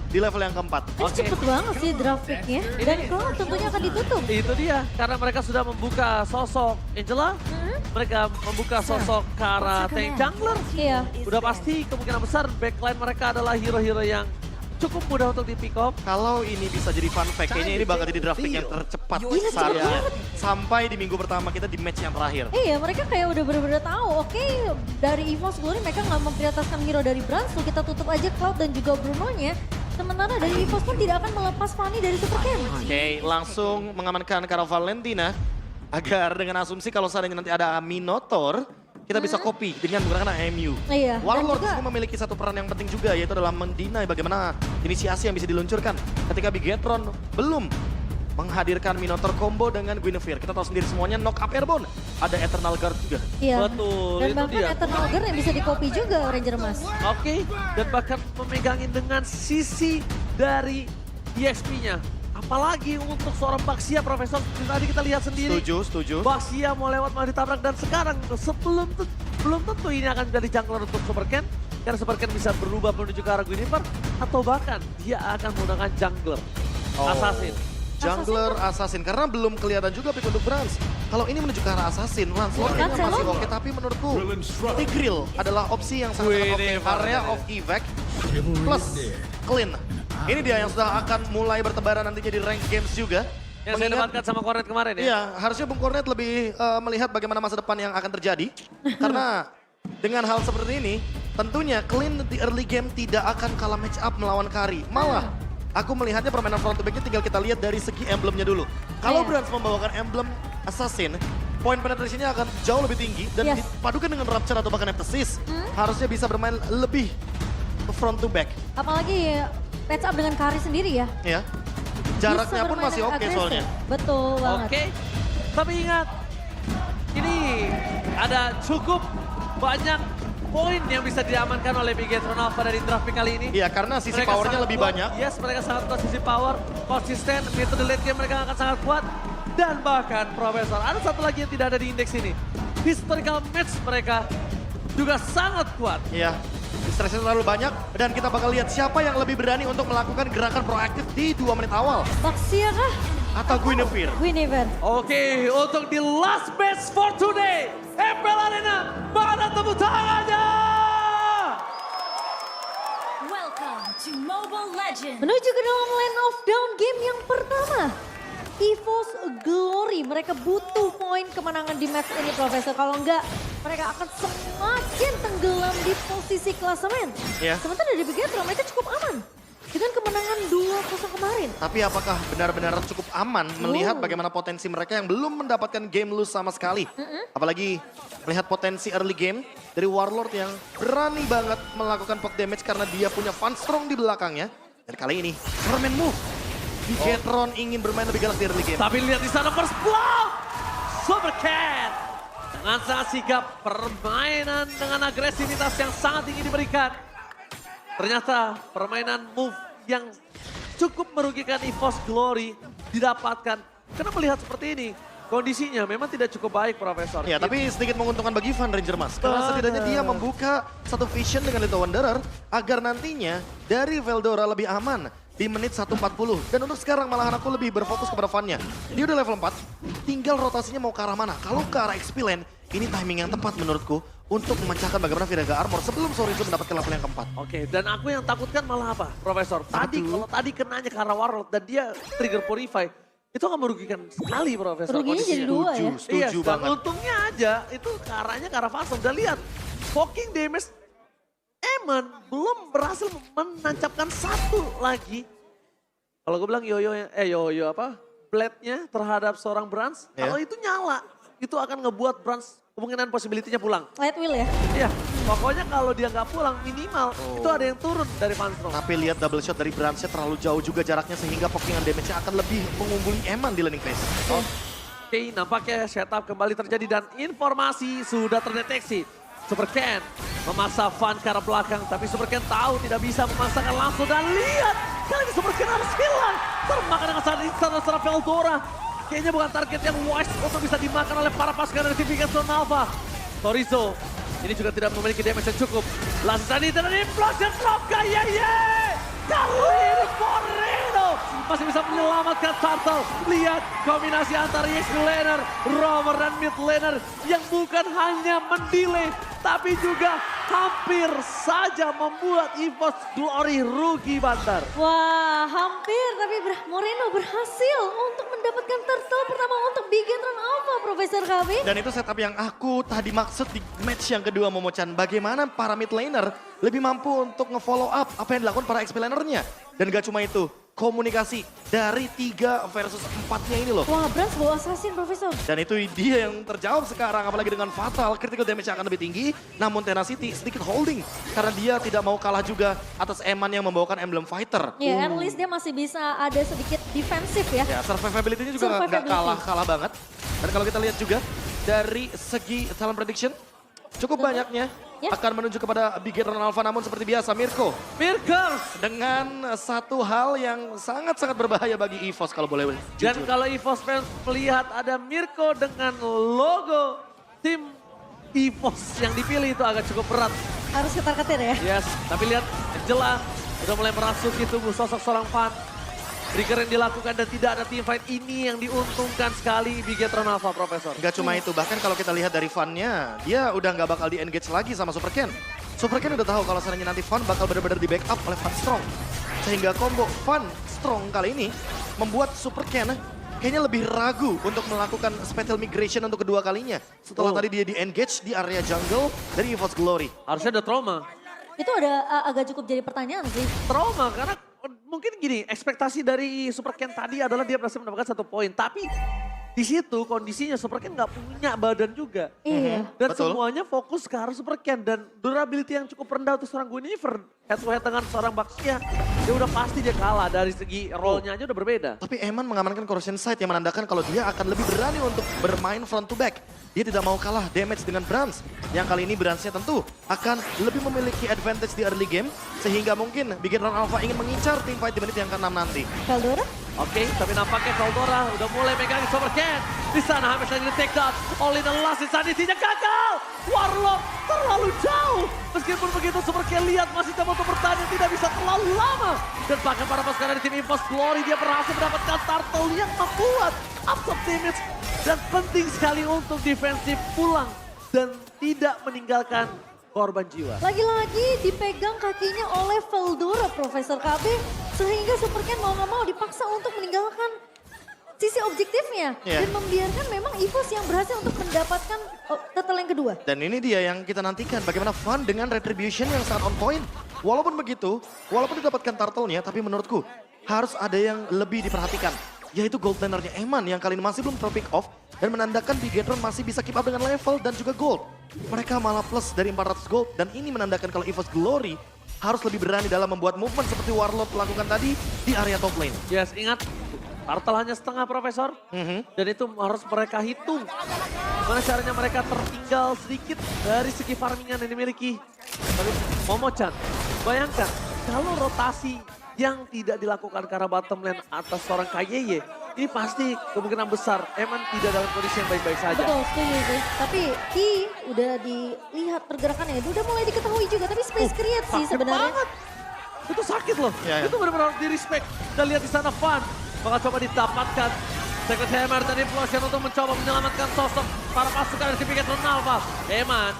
di level yang keempat. Dan cepet banget sih draft pick-nya. Dan Cloud tentunya akan ditutup. Itu dia, karena mereka sudah membuka sosok Angela, mereka membuka sosok Kara tank jungler. Iya. Udah pasti kemungkinan besar backline mereka adalah hero-hero yang cukup mudah untuk di pick up. Kalau ini bisa jadi fun fact, kayaknya ini bakal jadi draft pick yang tercepat Gila, cepet seharusnya. banget. Sampai di minggu pertama kita di match yang terakhir. Iya, mereka kayak udah bener-bener tahu. Oke, dari EVOS Glory mereka nggak memprioritaskan hero dari Brand, so kita tutup aja Cloud dan juga Bruno-nya. Sementara dari EVOS pun tidak akan melepas Fanny dari Super Camp. Oke, langsung mengamankan Kara Valentina. Agar dengan asumsi kalau seandainya nanti ada Minotaur, kita bisa copy dengan menggunakan AMU. Iya, dan Warlord juga- di sini memiliki satu peran yang penting juga, yaitu adalah mendinai bagaimana inisiasi yang bisa diluncurkan ketika Bigetron belum menghadirkan Minotaur combo dengan Guinevere. Kita tahu sendiri semuanya knock up airborne. Ada Eternal Guard juga. Iya. Betul, Dan itu bahkan dia. Eternal Guard yang bisa di-copy juga Ranger Emas. Oke, dan bahkan memegangin dengan sisi dari EXP-nya. Apalagi untuk seorang Baxia, Profesor, tadi kita lihat sendiri. Setuju. Baxia mau lewat malah ditabrak dan sekarang belum tentu ini akan menjadi jungler untuk Super Ken. Karena Super Ken bisa berubah menuju ke arah Guinevere atau bahkan dia akan menggunakan jungler. Assassin. Jungler Assassin, karena belum kelihatan juga pick untuk Brans. Kalau ini menuju ke arah Assassin, Lancelot kayaknya masih Lancelot. oke. Tapi menurutku, Tigreal adalah opsi yang sangat oke. Area of evac plus clean. Ini dia yang sudah akan mulai bertebaran nantinya di rank games juga. Yang saya dapatkan sama Cornet kemarin ya. Iya, harusnya Bung Cornet lebih melihat bagaimana masa depan yang akan terjadi. Karena dengan hal seperti ini, tentunya clean di early game tidak akan kalah match up melawan Kari. Malah, aku melihatnya permainan front to back-nya tinggal kita lihat dari segi emblemnya dulu. Kalau Iya. Brans membawakan emblem Assassin, point penetration-nya akan jauh lebih tinggi. Dan Yes. dipadukan dengan Rapture atau bahkan Nemesis, harusnya bisa bermain lebih front to back. Apalagi match up dengan Kari sendiri ya. Ya. Jaraknya Bisa pun bermain masih dengan oke agresif. soalnya. Betul banget. Oke, tapi ingat, ini ada cukup banyak poin yang bisa diamankan oleh Bigetron Alpha dari draft pick kali ini. Iya, karena sisi Mereka powernya sangat lebih kuat. banyak. Yes, mereka sangat kuat sisi power, konsisten, metode late game mereka akan sangat kuat. Dan bahkan Profesor, ada satu lagi yang tidak ada di indeks ini. Historical match mereka juga sangat kuat. Iya, stresnya terlalu banyak dan kita bakal lihat siapa yang lebih berani untuk melakukan gerakan proaktif di 2 menit awal. Baxia kah? Atau Guinevere. Guinevere. Oke, untuk di last match for today, MPL Arena, mana tepuk tangannya? Welcome to Mobile Legends! Menuju ke dalam lane of down game yang pertama. EVOS Glory, mereka butuh poin kemenangan di match ini, Profesor. Kalau enggak, mereka akan semakin tenggelam di posisi klasemen. Iya. Sementara dari Bigetron, mereka cukup aman. Dengan kemenangan 2-0 kemarin. Tapi apakah benar-benar cukup aman melihat bagaimana potensi mereka yang belum mendapatkan game loose sama sekali. Apalagi melihat potensi early game dari Warlord yang berani banget melakukan poke damage karena dia punya Fun Strong di belakangnya. Dan kali ini, Superman move. Bigetron ingin bermain lebih galak di early game. Tapi lihat di sana first blood, Super Cat. Dengan sangat sigap, permainan dengan agresivitas yang sangat tinggi diberikan. Ternyata permainan move yang cukup merugikan EVOS Glory didapatkan. Karena melihat seperti ini, kondisinya memang tidak cukup baik, Profesor. Ya, tapi sedikit menguntungkan bagi Van Ranger Mas. Karena setidaknya dia membuka satu vision dengan Little Wanderer agar nantinya dari Veldora lebih aman di menit 1.40. Dan untuk sekarang malahan aku lebih berfokus kepada Van-nya. Dia udah level 4, tinggal rotasinya mau ke arah mana. Kalau ke arah XP lane, ini timing yang tepat menurutku untuk memecahkan bagaimana Viraga Armor sebelum Sorizo mendapatkan level yang keempat. Oke, dan aku yang takutkan malah apa, Profesor? Kalau tadi kenanya ke arah Warlord dan dia trigger Purify, itu akan merugikan sekali, Profesor. Ruginya jadi kondisinya. 2 ya. Setuju Dan banget. untungnya aja itu ke arahnya ke arah Fasa. Udah lihat, poking damage Eman belum berhasil menancapkan satu lagi. Kalau gue bilang blade-nya terhadap seorang Brans, Ya. kalau itu nyala, itu akan ngebuat Brans kemungkinan possibility-nya pulang. Light wheel ya. Iya, pokoknya kalau dia nggak pulang minimal itu ada yang turun dari Fanstrom. Tapi lihat double shot dari Bransnya terlalu jauh juga jaraknya sehingga pokingan damage-nya akan lebih mengungguli Eman di laning phase. Oke, nampaknya setup kembali terjadi dan informasi sudah terdeteksi. Super Ken memaksa Van ke arah belakang, tapi Super Ken tahu tidak bisa memaksakan langsung dan lihat kali ini Super Ken harus hilang. Termakan dengan saat instan secara Veldora. Kayaknya bukan target yang wise untuk bisa dimakan oleh para pasukan dari Bigetron Alpha. Sorizo ini juga tidak memiliki damage yang cukup. Langsung tadi dan implosion drop kayak ye. Kali masih bisa menyelamatkan Turtle. Lihat kombinasi antara EX laner, roamer dan mid laner yang bukan hanya mendelay, tapi juga hampir saja membuat EVOS Glory rugi Bantar. Wah, hampir tapi Moreno berhasil untuk mendapatkan turtle pertama untuk Bigetron Alpha, Profesor KB. Dan itu setup yang aku tadi maksud di match yang kedua, Momochan. Bagaimana para mid laner lebih mampu untuk nge-follow up apa yang dilakukan para XP lanernya. Dan gak cuma itu, komunikasi dari 3 versus 4-nya ini loh. Wah, Brans bawa assassin, Profesor. Dan itu dia yang terjawab sekarang, apalagi dengan fatal, critical damage akan lebih tinggi. Namun Tenacity sedikit holding, karena dia tidak mau kalah juga atas Eman yang membawakan Emblem Fighter. Ya, at least dia masih bisa ada sedikit defensif ya. Ya, survivability-nya juga nggak Survivability. kalah banget. Dan kalau kita lihat juga dari segi talent prediction, cukup banyaknya Ya. akan menuju kepada Bigetron Alpha. Namun seperti biasa Mirko Mirkers! dengan satu hal yang sangat-sangat berbahaya bagi EVOS kalau boleh Dan jujur. kalau EVOS fans melihat ada Mirko dengan logo tim EVOS yang dipilih itu agak cukup berat. Harus ketar-ketir ya. Yes, tapi lihat Angela udah mulai merasuki tubuh sosok seorang Fan. Trigger yang dilakukan dan tidak ada team fight ini yang diuntungkan sekali Bigetron Alpha, Profesor. Gak cuma itu, bahkan kalau kita lihat dari Fan-nya, dia udah nggak bakal di-engage lagi sama Super Ken. Super Ken udah tahu kalau seandainya nanti Fan bakal benar-benar di-backup oleh Fan Strong. Sehingga combo Fan Strong kali ini membuat Super Ken kayaknya lebih ragu untuk melakukan spatial migration untuk kedua kalinya. Setelah tadi dia di-engage di area jungle dari EVOS Glory. Harusnya ada trauma. Itu agak cukup jadi pertanyaan sih. Trauma karena mungkin gini, ekspektasi dari Super Ken tadi adalah dia berhasil mendapatkan 1 poin. Tapi di situ kondisinya Super Ken nggak punya badan juga. Iya. Dan Betul. semuanya fokus ke arah Super Ken. Dan durability yang cukup rendah untuk seorang Guinevere. Head to head dengan seorang Baxia. Ya udah pasti dia kalah dari segi role-nya aja udah berbeda. Tapi Eman mengamankan corrosion site yang menandakan kalau dia akan lebih berani untuk bermain front to back. Dia tidak mau kalah damage dengan Brans. Yang kali ini Bransnya tentu akan lebih memiliki advantage di early game. Sehingga mungkin Bigetron Alpha ingin mengincar tim fight di menit yang ke-6 nanti. Veldora? Oke, tapi nampaknya Veldora udah mulai megang Super Ken. Di sana hampir saja di take down. All in the last insanity-nya gagal. Warlock terlalu jauh. Meskipun begitu Super Ken lihat masih coba untuk bertahan yang tidak bisa terlalu lama. Dan bahkan para pasukan dari tim EVOS Glory dia berhasil mendapatkan turtle yang membuat absorb damage. Dan penting sekali untuk defensif pulang dan tidak meninggalkan korban jiwa. Lagi-lagi dipegang kakinya oleh Veldora, Profesor KB. Sehingga Super Ken mau nggak mau dipaksa untuk meninggalkan sisi objektifnya. Iya. Dan membiarkan memang EVOS yang berhasil untuk mendapatkan turtle yang kedua. Dan ini dia yang kita nantikan. Bagaimana Fun dengan retribution yang sangat on point. Walaupun begitu, walaupun didapatkan turtle-nya, tapi menurutku harus ada yang lebih diperhatikan. Yaitu gold lanernya Eman yang kali ini masih belum terpick off. Dan menandakan Bigetron masih bisa keep up dengan level dan juga gold. Mereka malah plus dari 400 gold. Dan ini menandakan kalau EVOS Glory harus lebih berani dalam membuat movement seperti Warlord lakukan tadi di area top lane. Yes, ingat turtle hanya setengah, Profesor. Dan itu harus mereka hitung. Gimana caranya mereka tertinggal sedikit dari segi farmingan yang dimiliki. Tapi Momochan, bayangkan kalau rotasi yang tidak dilakukan karena bottom lane atas seorang KYY, ini pasti kemungkinan besar Eman tidak dalam kondisi yang baik-baik saja. Betul, setuju sih. Tapi Ki udah dilihat pergerakannya, itu udah mulai diketahui juga. Tapi space create sih Sakit sebenarnya. banget. Itu sakit loh. Ya, ya. Itu benar-benar harus di-respect. Dan lihat di sana Fun bakal coba didapatkan. Secret Hammer dan Implosion untuk mencoba menyelamatkan sosok para pasukan dari Bigetron Alpha. Eman,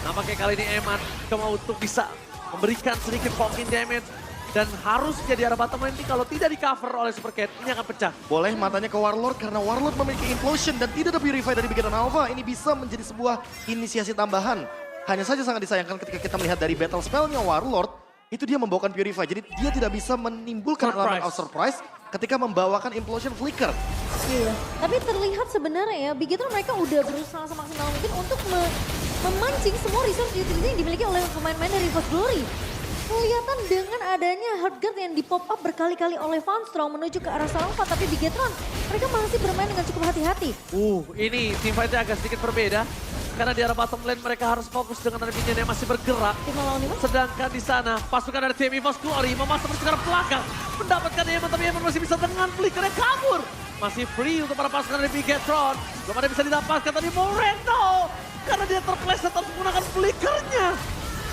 nampaknya kali ini Eman coba untuk bisa memberikan sedikit poking damage. Dan harusnya di arah bottom lane ini kalau tidak di cover oleh Super Ken, ini akan pecah. Boleh matanya ke Warlord karena Warlord memiliki implosion dan tidak ada purify dari Bigetron Alpha. Ini bisa menjadi sebuah inisiasi tambahan. Hanya saja sangat disayangkan ketika kita melihat dari battle spellnya Warlord, itu dia membawakan purify. Jadi dia tidak bisa menimbulkan elemen of surprise ketika membawakan implosion flicker. Iya. Tapi terlihat sebenarnya ya, Bigetron mereka udah berusaha semaksimal mungkin untuk memancing semua resource utility yang dimiliki oleh pemain-pemain dari EVOS Glory. Kelihatan dengan adanya Heartguard yang di-pop up berkali-kali oleh Funstrong menuju ke arah seorang Fan, tapi Bigetron mereka masih bermain dengan cukup hati-hati. Ini team fight-nya agak sedikit berbeda. Karena di arah bottom lane mereka harus fokus dengan ada minion yang masih bergerak. 5 lawan 5. Sedangkan di sana pasukan dari tim EVOS Glory memasang pasukan belakang. Mendapatkan Eman, tapi Eman masih bisa dengan flickernya kabur. Masih free untuk para pasukan dari Bigetron. Belum ada bisa didapatkan tadi Moreno. Karena dia terpleset harus menggunakan flickernya.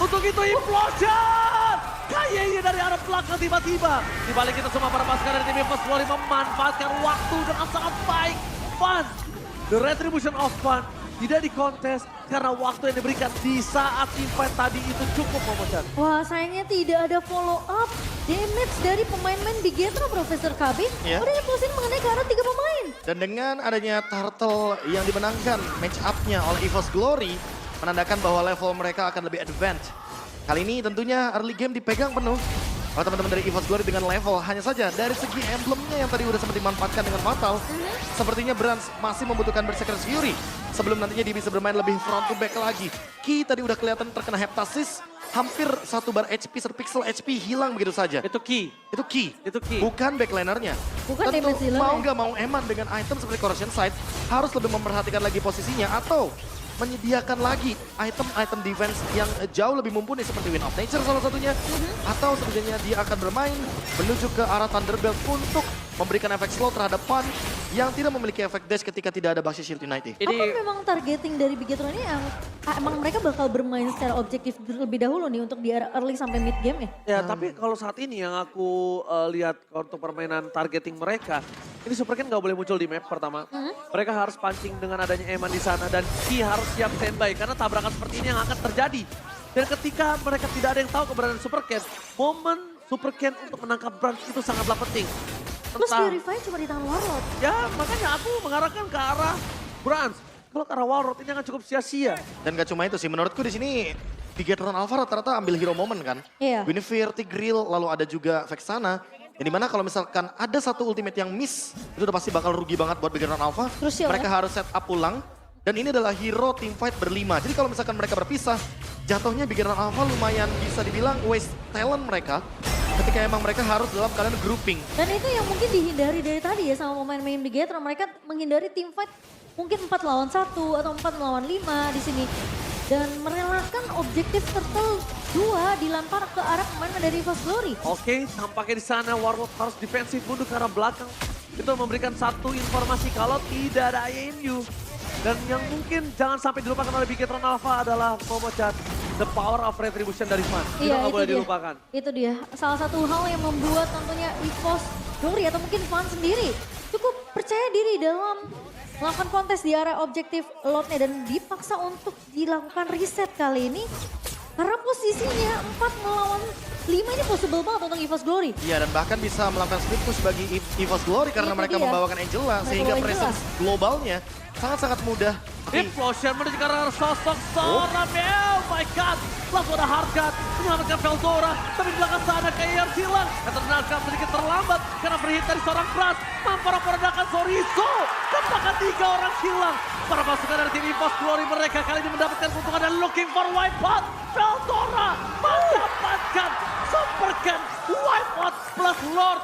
Untuk itu Implosion! KYY dari arah belakang tiba-tiba. Di balik itu semua para pasukan dari tim EVOS Glory memanfaatkan waktu dengan sangat baik. Fun, the retribution of Fun tidak dikontes karena waktu yang diberikan di saat invite tadi itu cukup memecah. Wah, sayangnya tidak ada follow up damage dari pemain-pemain Bigetro, Profesor KB. Ya. Udah impulsin mengenai ke arah 3 pemain. Dan dengan adanya Turtle yang dimenangkan match up-nya oleh EVOS Glory, menandakan bahwa level mereka akan lebih advance. Kali ini tentunya early game dipegang penuh oleh teman-teman dari EVOS Glory dengan level. Hanya saja dari segi emblemnya yang tadi udah sempat dimanfaatkan dengan fatal, sepertinya Brans masih membutuhkan Berserker's Fury sebelum nantinya dia bisa bermain lebih front to back lagi. Ki tadi udah kelihatan terkena heptasis, hampir 1 bar HP, 1 pixel HP hilang begitu saja. Itu key. Itu Ki, Itu Ki. bukan backlinernya. Bukan Tentu damage dealer mau ya. nggak mau Eman dengan item seperti Corrosion Sight harus lebih memperhatikan lagi posisinya atau menyediakan lagi item-item defense yang jauh lebih mumpuni seperti Wind of Nature salah satunya. Atau sebenarnya dia akan bermain menuju ke arah Thunderbelt untuk memberikan efek slow terhadap Fun yang tidak memiliki efek dash ketika tidak ada Baxi Shield United. Apa memang targeting dari Bigetro ini yang emang mereka bakal bermain secara objektif terlebih dahulu nih untuk di arah early sampai mid game ya? Ya, tapi kalau saat ini yang aku lihat untuk permainan targeting mereka, ini Superken nggak boleh muncul di map pertama. Mereka harus pancing dengan adanya Eman di sana dan Ki harus siap standby karena tabrakan seperti ini yang akan terjadi. Dan ketika mereka tidak ada yang tahu keberadaan Superken, momen Superken untuk menangkap Brans itu sangatlah penting. Plus Entah- Purify cuma di tangan Warlord. Ya, makanya aku mengarahkan ke arah Brans. Kalau ke arah Warlord ini akan cukup sia-sia. Dan gak cuma itu sih, menurutku di sini Bigetron Alpha rata-rata ambil hero moment kan. Iya. Guinevere, Tigreal, lalu ada juga Vexana. Yang dimana kalau misalkan ada satu ultimate yang miss, itu udah pasti bakal rugi banget buat Bigetron Alpha. Crucial, Mereka harus set up ulang. Dan ini adalah hero team fight berlima. Jadi kalau misalkan mereka berpisah, jatuhnya Bigetron Alpha lumayan bisa dibilang waste talent mereka. Ketika emang mereka harus dalam keadaan grouping. Dan itu yang mungkin dihindari dari tadi ya sama pemain-pemain Bigetro. Mereka menghindari team fight mungkin 4 lawan 1 atau 4 lawan 5 di sini. Dan merelakan objektif Turtle 2 dilempar ke arah pemain dari EVOS Glory. Oke, tampaknya di sana Warlord harus defensif mundur ke arah belakang. Itu memberikan satu informasi kalau tidak ada IMU. Dan yang mungkin jangan sampai dilupakan oleh Bigetron Alpha adalah memecah the power of retribution dari Fun. Itu nggak boleh dilupakan. Itu dia. Salah satu hal yang membuat tentunya EVOS Glory atau mungkin Fun sendiri cukup percaya diri dalam melakukan kontes di area objektif lotnya dan dipaksa untuk dilakukan reset kali ini. Karena posisinya 4 melawan 5 ini possible banget untuk EVOS Glory. Iya, dan bahkan bisa melakukan split push bagi EVOS Glory karena Itu mereka dia. membawakan Angela. Mereka Sehingga bawa presence globalnya sangat-sangat mudah. Implosion menuju ke arah sosok seorang oh my god. Langsung ada Hardcat menyelamatkan Veldora. Tapi di belakang sana kayak hilang. Eternalkan sedikit terlambat karena berhit dari seorang Brans. Memporak-porandakan Sorizo. Bahkan 3 orang hilang. Para pasukan dari tim EVOS Glory mereka kali ini mendapatkan keuntungan dan looking for wipeout. Veldora mendapatkan Superken wipeout plus Lord.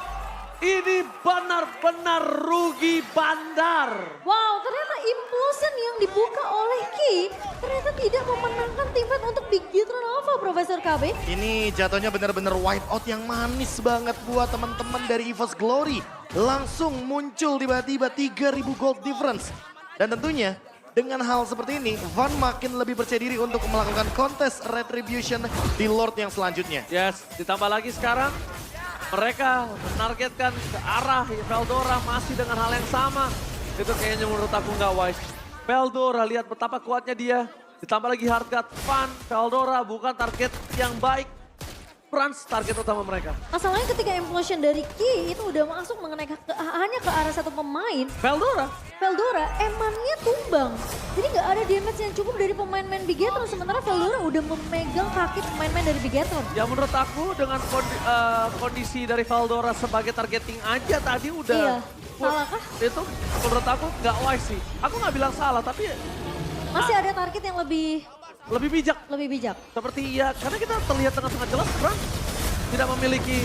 Ini benar-benar rugi bandar. Wow, ternyata implosion yang dibuka oleh Ki ternyata tidak memenangkan tim fight untuk Bigetron Alpha, Profesor KB. Ini jatuhnya benar-benar wipeout yang manis banget buat teman-teman dari EVOS Glory. Langsung muncul tiba-tiba 3000 gold difference. Dan tentunya dengan hal seperti ini, Van makin lebih percaya diri untuk melakukan kontes retribution di Lord yang selanjutnya. Yes, ditambah lagi sekarang mereka menargetkan ke arah Veldora masih dengan hal yang sama. Itu kayaknya menurut aku nggak wise. Veldora lihat betapa kuatnya dia. Ditambah lagi Hardcat, Fun, Veldora bukan target yang baik. Brans target utama mereka. Masalahnya ketika implosion dari Ki itu udah masuk mengenai hanya ke arah satu pemain. Veldora emannya tumbang. Jadi nggak ada damage yang cukup dari pemain-pemain Bigetron. Sementara Veldora udah memegang kaki pemain-pemain dari Bigetron. Ya menurut aku dengan kondisi dari Veldora sebagai targeting aja tadi udah. Iya, salah kah? Itu menurut aku nggak wise sih. Aku nggak bilang salah tapi Masih ada target yang lebih bijak. bijak. Seperti ya, karena kita terlihat dengan sangat jelas Brans tidak memiliki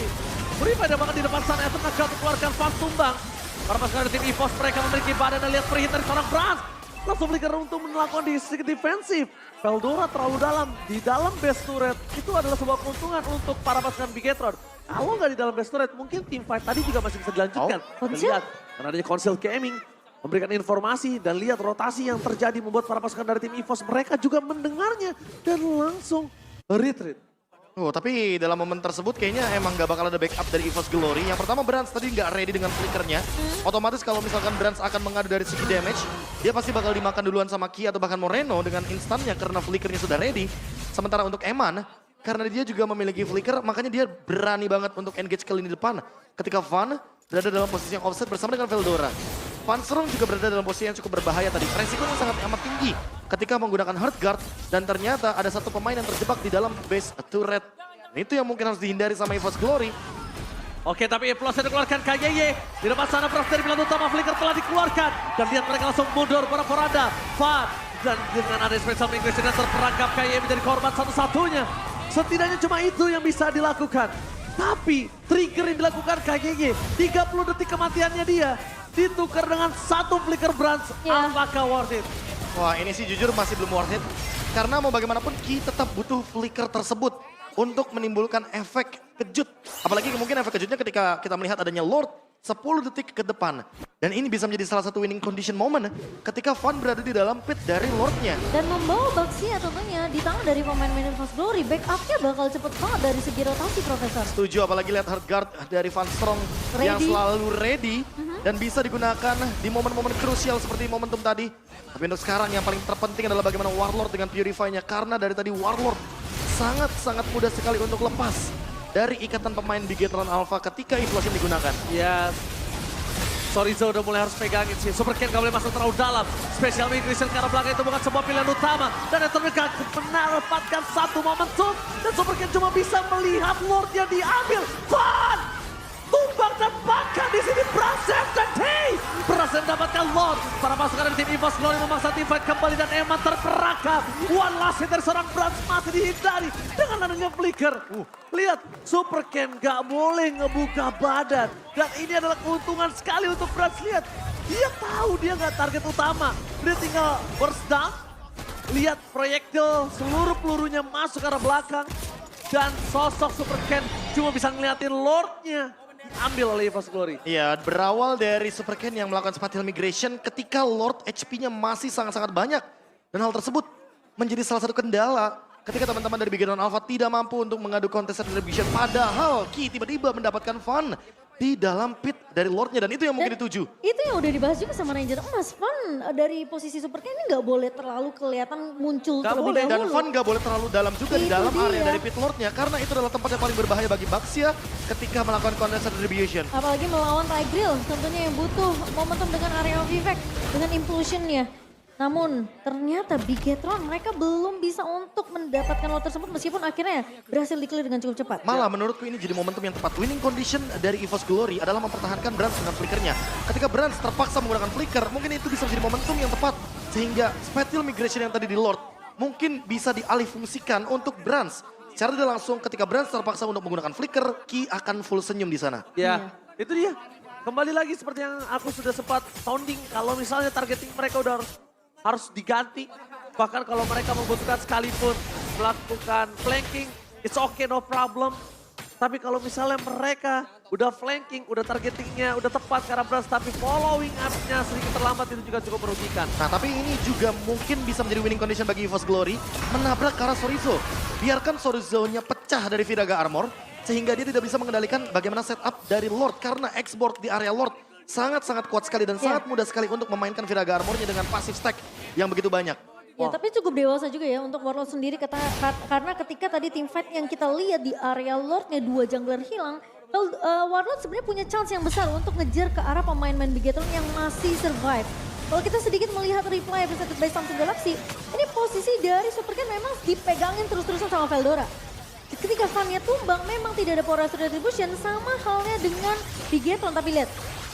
Purify dan bahkan di depan sana itu gagal keluarkan Fun tumbang. Para pasukan dari tim EVOS mereka memiliki badan dan lihat perhit dari seorang Brans. Langsung berikan untuk melakukan sedikit defensif. Veldora terlalu dalam, di dalam base turret itu adalah sebuah keuntungan untuk para pasukan Bigetron. Kalau nggak di dalam base turret mungkin team fight tadi juga masih bisa dilanjutkan. Dan lihat, karena adanya Council Gaming memberikan informasi dan lihat rotasi yang terjadi membuat para pasukan dari tim EVOS mereka juga mendengarnya dan langsung retreat. Oh, tapi dalam momen tersebut kayaknya emang gak bakal ada backup dari EVOS Glory. Yang pertama Brans tadi nggak ready dengan flickernya. Otomatis kalau misalkan Brans akan mengadu dari segi damage, dia pasti bakal dimakan duluan sama Ki atau bahkan Moreno dengan instannya karena flickernya sudah ready. Sementara untuk Eman, karena dia juga memiliki flicker, makanya dia berani banget untuk engage ke lini depan. Ketika Van berada dalam posisi yang offset bersama dengan Veldora. Van Strong juga berada dalam posisi yang cukup berbahaya tadi. Resikonya sangat amat tinggi ketika menggunakan Hard Guard. Dan ternyata ada satu pemain yang terjebak di dalam base turret. Dan itu yang mungkin harus dihindari sama EVOS Glory. Oke, tapi Eplos yang dikeluarkan KYY. Di depan sana Bras dari pilihan utama flicker telah dikeluarkan. Dan lihat mereka langsung mundur para Poranda. Van. Dan dengan ada special migration yang terperangkap KYY menjadi korban satu-satunya. Setidaknya cuma itu yang bisa dilakukan. Tapi trigger yang dilakukan KYY. 30 detik kematiannya dia. Ditukar dengan satu flicker Brans, apakah worth it? Wah, ini sih jujur masih belum worth it. Karena mau bagaimanapun Ki tetap butuh flicker tersebut untuk menimbulkan efek kejut. Apalagi mungkin efek kejutnya ketika kita melihat adanya Lord 10 detik ke depan. Dan ini bisa menjadi salah satu winning condition moment ketika Van berada di dalam pit dari Lordnya. Dan membawa Baxia tentunya di tangan dari pemain-pemain EVOS Glory. Backupnya bakal cepet banget dari segi rotasi, Profesor. Setuju, apalagi lihat hard guard dari Van Strong yang Ready. selalu ready. Dan bisa digunakan di momen-momen krusial seperti momentum tadi. Tapi untuk sekarang yang paling terpenting adalah bagaimana Warlord dengan Purify-nya. Karena dari tadi Warlord sangat-sangat mudah sekali untuk lepas dari ikatan pemain Bigetron Alpha ketika Implosion digunakan. Yes. Sorizo udah mulai harus pegangin sih. Super Ken gak boleh masuk terlalu dalam. Special migration ke arah belakang itu bukan sebuah pilihan utama. Dan yang terdekat mendapatkan satu momentum. Dan Super Ken cuma bisa melihat Lord yang diambil. Van! Tumbang dan bahkan di sini Brasem dan Tay berhasil mendapatkan Lord. Para pasukan dari tim EVOS Glory memaksa tim fight kembali dan Eman terperangkap. One last hit dari seorang Brans masih dihindari dengan adanya flicker. Lihat, Super Ken gak boleh ngebuka badan. Dan ini adalah keuntungan sekali untuk Brans. Lihat, dia tahu dia gak target utama. Dia tinggal burst down. Lihat proyektil seluruh pelurunya masuk ke arah belakang. Dan sosok Super Ken cuma bisa ngeliatin Lordnya. Ambil oleh EVOS Glory. Iya, berawal dari Super Ken yang melakukan spatial migration ketika Lord HP-nya masih sangat-sangat banyak. Dan hal tersebut menjadi salah satu kendala ketika teman-teman dari Bigetron Alpha tidak mampu untuk mengadu contested retribution. Padahal Ki tiba-tiba mendapatkan Van di dalam pit dari Lordnya dan itu yang mungkin dituju. Itu yang udah dibahas juga sama Ranger Emas. Van dari posisi Super Ken ini nggak boleh terlalu kelihatan muncul Nggak terlebih boleh, dahulu. Dan Van gak boleh terlalu dalam juga di Itu dalam dia. area dari pit Lordnya. Karena itu adalah tempat yang paling berbahaya bagi Baxia ketika melakukan contested retribution. Apalagi melawan Tigreal tentunya yang butuh momentum dengan area of effect, dengan impulsionnya. Namun ternyata Bigetron mereka belum bisa untuk mendapatkan lot tersebut meskipun akhirnya berhasil di-clear dengan cukup cepat. Malah menurutku ini jadi momentum yang tepat. Winning condition dari EVOS Glory adalah mempertahankan Brans dengan flickernya. Ketika Brans terpaksa menggunakan flicker, mungkin itu bisa menjadi momentum yang tepat. Sehingga spatial migration yang tadi di Lord mungkin bisa dialihfungsikan untuk Brans. Secara tidak langsung ketika Brans terpaksa untuk menggunakan flicker, Ki akan full senyum di sana. Ya, itu dia. Kembali lagi seperti yang aku sudah sempat sounding. Kalau misalnya targeting mereka udah harus diganti. Bahkan kalau mereka membutuhkan sekalipun melakukan flanking, it's okay, no problem. Tapi kalau misalnya mereka udah flanking, udah targetingnya, udah tepat karena Brans, tapi following up-nya sedikit terlambat itu juga cukup merugikan. Nah tapi ini juga mungkin bisa menjadi winning condition bagi EVOS Glory. Menabrak ke arah Sorizo. Biarkan Sorizo-nya pecah dari Viraga Armor. Sehingga dia tidak bisa mengendalikan bagaimana setup dari Lord. Karena export di area Lord sangat-sangat kuat sekali dan sangat mudah sekali untuk memainkan Viraga Armornya dengan passive stack yang begitu banyak. Ya tapi cukup dewasa juga ya untuk Warlord sendiri karena ketika tadi team fight yang kita lihat di area Lordnya 2 jungler hilang. Warlord sebenarnya punya chance yang besar untuk ngejar ke arah pemain-pemain Bigetron yang masih survive. Kalau kita sedikit melihat replay presented by Samsung Galaxy, ini posisi dari Super Ken memang dipegangin terus-terusan sama Veldora. Ketika Van-nya tumbang memang tidak ada power retribution sama halnya dengan Bigetron, tapi lihat.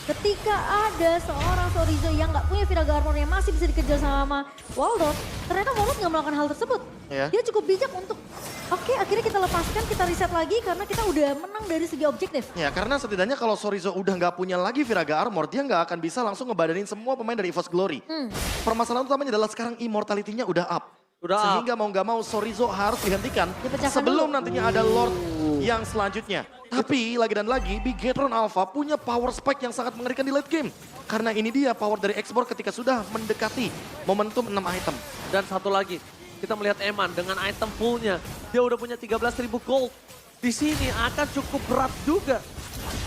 Ketika ada seorang Sorizo yang nggak punya Viraga Armor yang masih bisa dikejar sama Warlord, ternyata Warlord nggak melakukan hal tersebut. Ya. Dia cukup bijak untuk, oke, akhirnya kita lepaskan, kita reset lagi karena kita udah menang dari segi objektif. Ya karena setidaknya kalau Sorizo udah nggak punya lagi Viraga Armor, dia nggak akan bisa langsung ngebadanin semua pemain dari EVOS Glory. Permasalahan utamanya adalah sekarang immortality-nya udah up. Sehingga mau nggak mau Sorizo harus dihentikan Dipecahkan sebelum dulu. nantinya ada Lord yang selanjutnya. Tapi lagi dan lagi Bigetron Alpha punya power spike yang sangat mengerikan di late game. Karena ini dia power dari export ketika sudah mendekati momentum 6 item. Dan satu lagi, kita melihat Eman dengan item fullnya. Dia udah punya 13.000 gold. Di sini akan cukup berat juga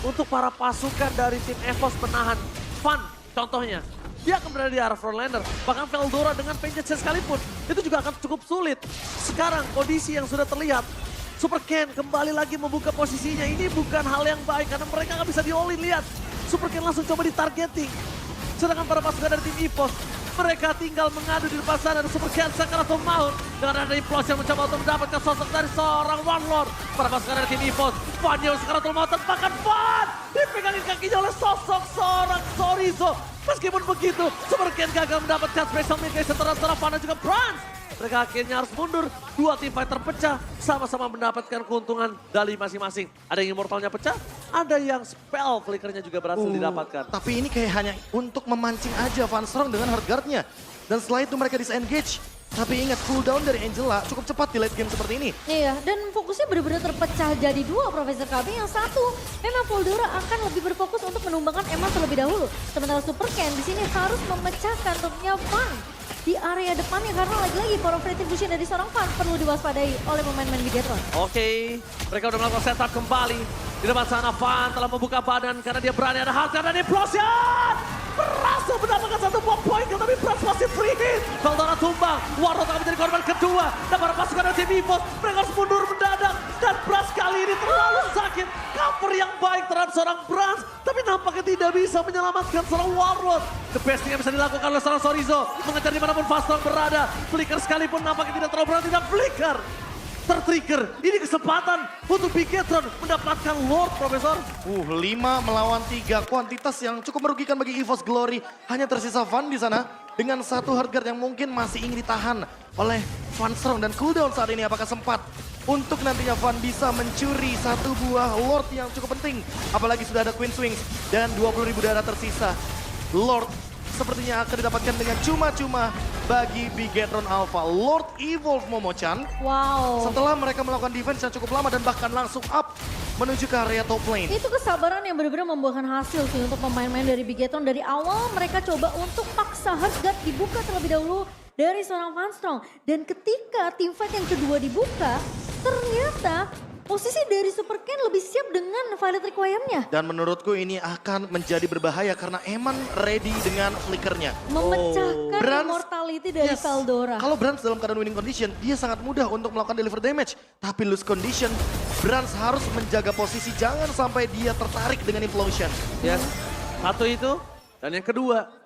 untuk para pasukan dari tim EVOS menahan Fun. Contohnya, dia akan berada di arah frontlaner. Bahkan Veldora dengan Vengeance sekalipun, itu juga akan cukup sulit. Sekarang kondisi yang sudah terlihat, Super Ken kembali lagi membuka posisinya. Ini bukan hal yang baik karena mereka nggak bisa di-all-in. Lihat, Super Ken langsung coba di-targeting. Sedangkan para pasukan dari tim EVOS, mereka tinggal mengadu di depan sana. Super Ken Sakaratul Maut dengan ada Implos yang mencoba untuk mendapatkan sosok dari seorang Warlord. Para pasukan dari tim EVOS, Fan yang Sakaratul Maut bahkan Fan dipegangin kakinya oleh sosok seorang Chorizo. Meskipun begitu, Super Ken gagal mendapatkan special migration antara Fan dan juga Franz. Mereka akhirnya harus mundur. Dua tim fighter pecah, sama-sama mendapatkan keuntungan dari masing-masing. Ada yang immortalnya pecah, ada yang spell flickernya juga berhasil didapatkan. Tapi ini kayak hanya untuk memancing aja Van Strong dengan hard guard-nya. Dan setelah itu mereka disengage. Tapi ingat, cooldown dari Angela cukup cepat di late game seperti ini. Iya, dan fokusnya benar-benar terpecah jadi dua Profesor KB. Yang satu, memang Veldora akan lebih berfokus untuk menumbangkan Emma terlebih dahulu. Sementara Super Ken di sini harus memecahkan tutupnya Fun di area depannya karena lagi-lagi power of retribution dari seorang Fun perlu diwaspadai oleh pemain-pemain Bigetron. Oke, mereka udah melakukan setup kembali. Di depan sana Fan telah membuka badan karena dia berani ada hardcore dan implosion. Berhasil mendapatkan satu buah poin tapi Brans masih free hit. Veldora tumbang, Warlord akan menjadi korban kedua. Dan para pasukan dari tim EVOS, mereka harus mundur mendadak. Dan Brans kali ini terlalu sakit. Cover yang baik terhadap seorang Brans, tapi nampaknya tidak bisa menyelamatkan seorang Warlord. The best thing yang bisa dilakukan oleh seorang Chorizo, mengejar dimanapun Fastron berada. Flicker sekalipun nampaknya tidak terlalu berarti dan Flicker tertrigger. Ini kesempatan untuk Bigetron mendapatkan Lord, Profesor. 5 melawan 3, kuantitas yang cukup merugikan bagi EVOS Glory. Hanya tersisa Van di sana dengan satu hard guard yang mungkin masih ingin ditahan oleh Van Strong. Dan cooldown saat ini apakah sempat untuk nantinya Van bisa mencuri satu buah Lord yang cukup penting. Apalagi sudah ada Queen Swings dan 20.000 darah tersisa. Lord sepertinya akan didapatkan dengan cuma-cuma bagi Bigetron Alpha. Lord Evolve Momo-chan. Wow. Setelah mereka melakukan defense yang cukup lama dan bahkan langsung up menuju ke area top lane. Itu kesabaran yang benar-benar membuahkan hasil sih untuk pemain-pemain dari Bigetron. Dari awal mereka coba untuk paksa hard guard dibuka terlebih dahulu dari seorang Van Strong. Dan ketika team fight yang kedua dibuka, ternyata posisi dari Super Ken lebih siap dengan Violet Requiem-nya. Dan menurutku ini akan menjadi berbahaya karena Eman ready dengan flickernya. Memecahkan Brans- immortality dari Yes. Veldora. Kalau Brans dalam keadaan winning condition, dia sangat mudah untuk melakukan deliver damage. Tapi lose condition, Brans harus menjaga posisi jangan sampai dia tertarik dengan implosion. Yes, satu itu. Dan yang kedua,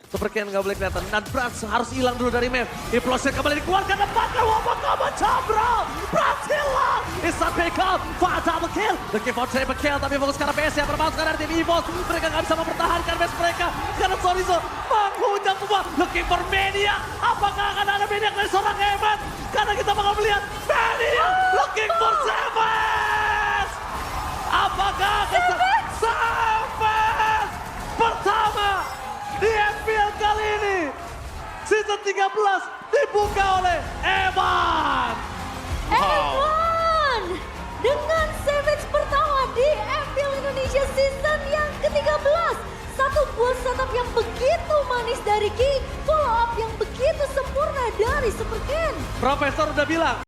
Super Ken nggak boleh kelihatan. Dan Brans harus hilang dulu dari map. Implosion kembali dikeluarkan depan. Wabak Kama Cabral. Brans hilang. Isan pick up. Fire double kill. Looking for triple kill. Tapi fokus ke arah PS yang berpasukan dari tim EVOS. Mereka nggak bisa mempertahankan base mereka. Karena Chorizo menghujam semua. Looking for Mania. Apakah akan ada Mania dari seorang Eman? Karena kita bakal melihat Mania. Looking for Savage. Apakah Savage pertama di FPL kali ini, season 13 dibuka oleh Eman. Evan dengan Savage pertama di FPL Indonesia season yang ke-13. Satu buah setup yang begitu manis dari Ki, follow up yang begitu sempurna dari Super Ken. Profesor udah bilang,